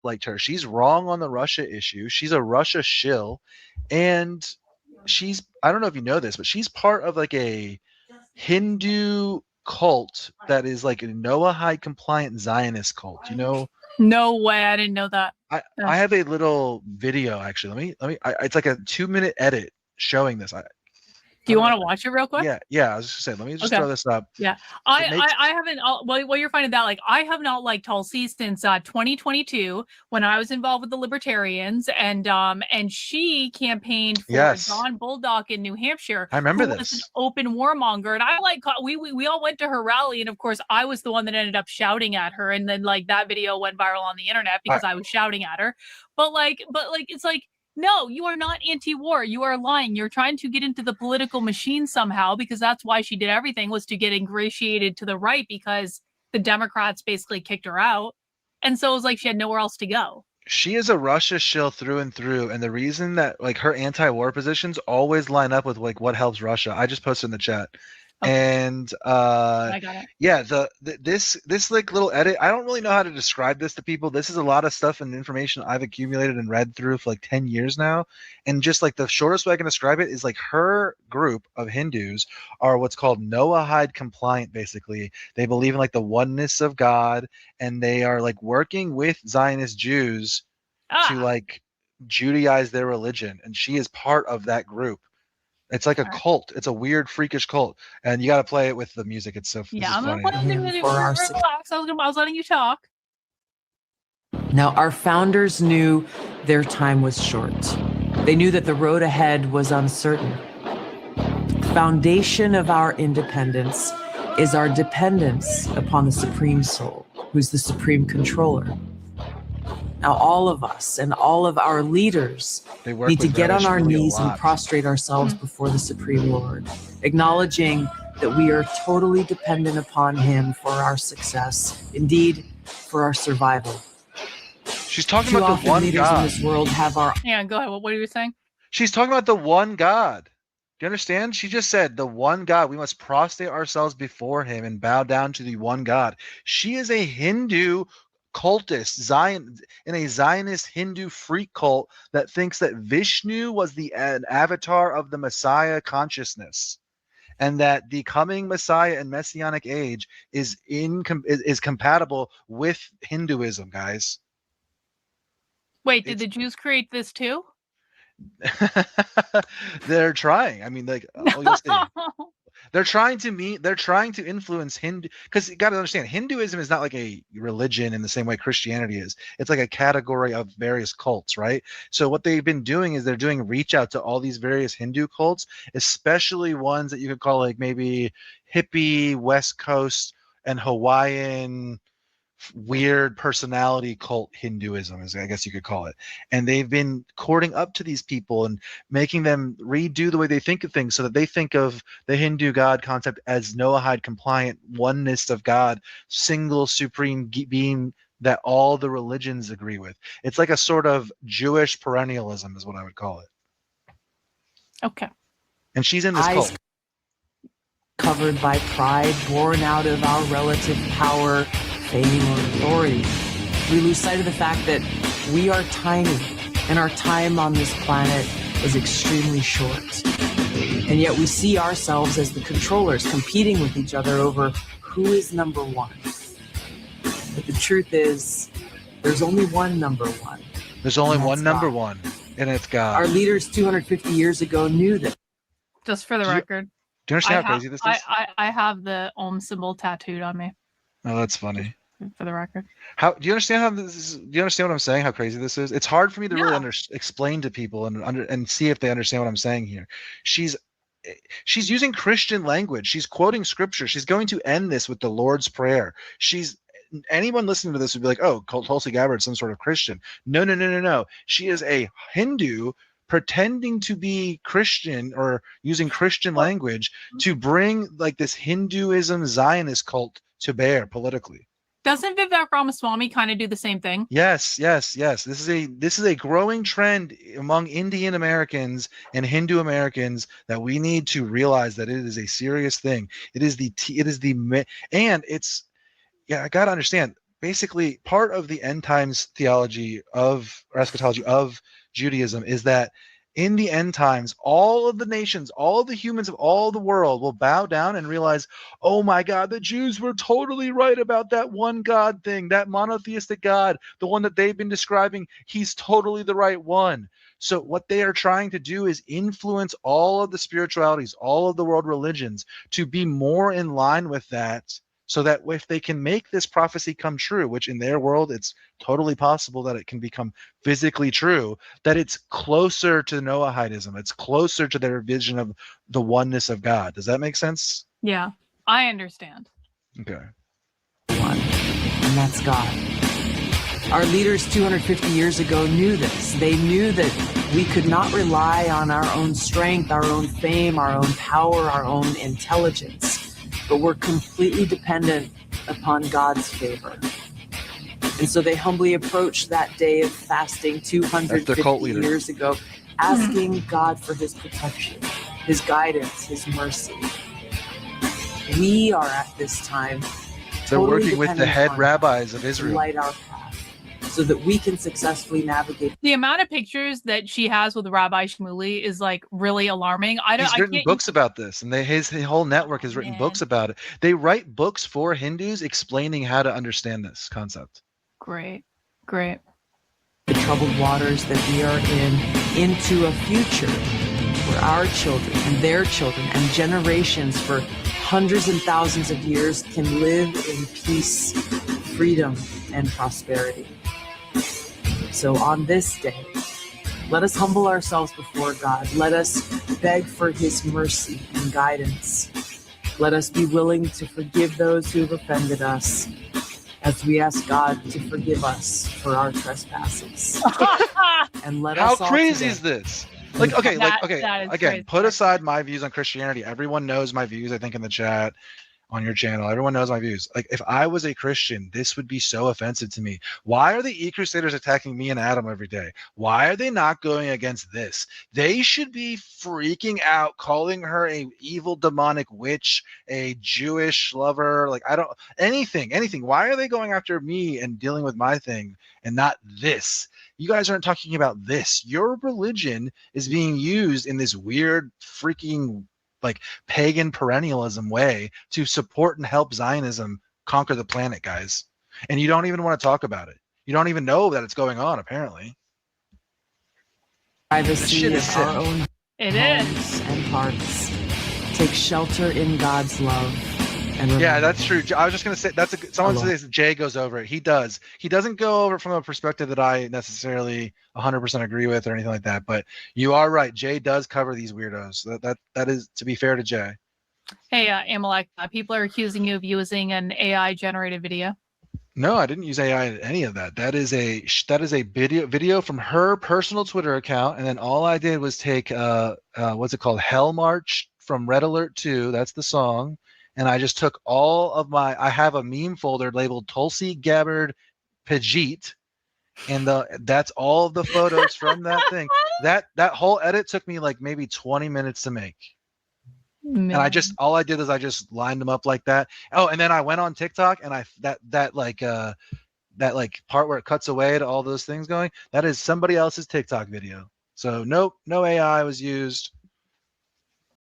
liked her. She's wrong on the Russia issue. She's a Russia shill, and I don't know if you know this, but she's part of like a Hindu cult that is like a Noahide compliant Zionist cult. You know, No way, I didn't know that. I have a little video actually. It's like a 2-minute edit showing this. Do you want to watch it real quick? Yeah. I was just saying, let me just throw this up. Yeah, I haven't. Well, you're finding that like I have not liked Tulsi since 2022 when I was involved with the Libertarians, and she campaigned for John Bullock in New Hampshire. I remember this. Was an open warmonger, and I like we all went to her rally, and of course I was the one that ended up shouting at her, and then like that video went viral on the internet because I was shouting at her. But it's like. No, you are not anti-war. You are lying. You're trying to get into the political machine somehow because that's why she did everything was to get ingratiated to the right because the Democrats basically kicked her out. And so it was like she had nowhere else to go. She is a Russia shill through and through. And the reason that like her anti-war positions always line up with like what helps Russia. I just posted in the chat. Okay. And I got it. Yeah, this like little edit, I don't really know how to describe this to people. This is a lot of stuff and information I've accumulated and read through for like 10 years now. And just like the shortest way I can describe it is like her group of Hindus are what's called noahide compliant, basically. They believe in like the oneness of God, and they are like working with Zionist Jews to like Judaize their religion. And she is part of that group. It's like a cult. It's a weird, freakish cult, and you got to play it with the music. It's so funny. I'm gonna play the music. Relax. I was letting you talk. Now, our founders knew their time was short. They knew that the road ahead was uncertain. The foundation of our independence is our dependence upon the Supreme Soul, who's the Supreme Controller. Now, all of us and all of our leaders need to get on our knees and prostrate ourselves before the Supreme Lord, acknowledging that we are totally dependent upon him for our success, indeed, for our survival. She's talking about the one God. In this world have our... Yeah, go ahead. What are you saying? She's talking about the one God. Do you understand? She just said the one God. We must prostrate ourselves before him and bow down to the one God. She is a Hindu cultist, in a Zionist Hindu freak cult that thinks that Vishnu was an avatar of the Messiah consciousness, and that the coming Messiah and Messianic age is compatible with Hinduism, guys. Wait, did the Jews create this too? They're trying. I mean, like, they're trying to influence Hindu, because you got to understand, Hinduism is not like a religion in the same way Christianity is. It's like a category of various cults, right? So what they've been doing is they're doing reach out to all these various Hindu cults, especially ones that you could call like maybe hippie, West Coast, and Hawaiian weird personality cult Hinduism, as I guess you could call it. And they've been courting up to these people and making them redo the way they think of things, so that they think of the Hindu God concept as Noahide compliant, oneness of God, single supreme being that all the religions agree with. It's like a sort of Jewish perennialism is what I would call it. Okay. And she's in this cult. Covered by pride born out of our relative power, fame, or authority. We lose sight of the fact that we are tiny and our time on this planet is extremely short. And yet we see ourselves as the controllers competing with each other over who is number one. But the truth is, there's only one number one. There's only one number one, and it's God. Our leaders 250 years ago knew that. Just for the record. Do you understand how crazy this is? I have the Om symbol tattooed on me. Oh, that's funny. For the record. How do you understand how this is? Do you understand what I'm saying? How crazy this is? It's hard for me to really explain to people and see if they understand what I'm saying here. She's using Christian language. She's quoting scripture. She's going to end this with the Lord's Prayer. Anyone listening to this would be like, oh, Tulsi Gabbard, some sort of Christian. No. She is a Hindu pretending to be Christian or using Christian language to bring like this Hinduism Zionist cult to bear politically. Doesn't Vivek Ramaswamy kind of do the same thing? Yes. This is a growing trend among Indian Americans and Hindu Americans that we need to realize that it is a serious thing. I gotta understand. basically part of the end times theology of, or eschatology of Judaism is that in the end times, all of the nations, all of the humans of all the world will bow down and realize, oh my God, the Jews were totally right about that one God thing, that monotheistic God, the one that they've been describing. He's totally the right one. So what they are trying to do is influence all of the spiritualities, all of the world religions to be more in line with that, so that if they can make this prophecy come true, which in their world it's totally possible that it can become physically true, that it's closer to Noahidism. It's closer to their vision of the oneness of God. Does that make sense? Yeah, I understand. Okay. And that's God. Our leaders 250 years ago knew this. They knew that we could not rely on our own strength, our own fame, our own power, our own intelligence, but we're completely dependent upon God's favor. And so they humbly approached that day of fasting 250 years ago, asking God for his protection, his guidance, his mercy. We are at this time They're working with the head rabbis of to Israel. light our path so that we can successfully navigate. The amount of pictures that she has with Rabbi Shmuley is like really alarming. He's written books about this, and his whole network has written books about it. They write books for Hindus explaining how to understand this concept. Great, great. The troubled waters that we are in into a future where our children and their children and generations for hundreds and thousands of years can live in peace, freedom, and prosperity. So on this day, let us humble ourselves before God. Let us beg for his mercy and guidance. Let us be willing to forgive those who have offended us as we ask God to forgive us for our trespasses. And let us How crazy is this? Like, okay, that again, crazy. put aside my views on Christianity. Everyone knows my views, I think, in the chat, on your channel. Everyone knows my views. Like, if I was a Christian, this would be so offensive to me. Why are the E-Crusaders attacking me and Adam every day? Why are they not going against this? They should be freaking out, calling her a evil demonic witch, a Jewish lover, like, I don't, anything. Why are they going after me and dealing with my thing and not this? You guys aren't talking about this. Your religion is being used in this weird freaking like pagan perennialism way to support and help Zionism conquer the planet, guys. And you don't even want to talk about it. You don't even know that it's going on, apparently. Privacy of our own It homes is. and hearts. Take shelter in God's love. And Yeah, remember, that's true. I was just gonna say someone says Jay goes over it. He does. He doesn't go over it from a perspective that I necessarily 100% agree with or anything like that. But you are right. Jay does cover these weirdos. That is, to be fair to Jay. Hey, Amalek, people are accusing you of using an AI generated video. No, I didn't use AI in any of that. That is a video from her personal Twitter account, and then all I did was take what's it called, Hell March from Red Alert 2. That's the song. And I just took all of I have a meme folder labeled Tulsi Gabbard Pajit, and that's all of the photos from that thing. That whole edit took me like maybe 20 minutes to make. Man. And all I did is I just lined them up like that. Oh, and then I went on TikTok and that part where it cuts away to all those things going, that is somebody else's TikTok video. So nope, no AI was used.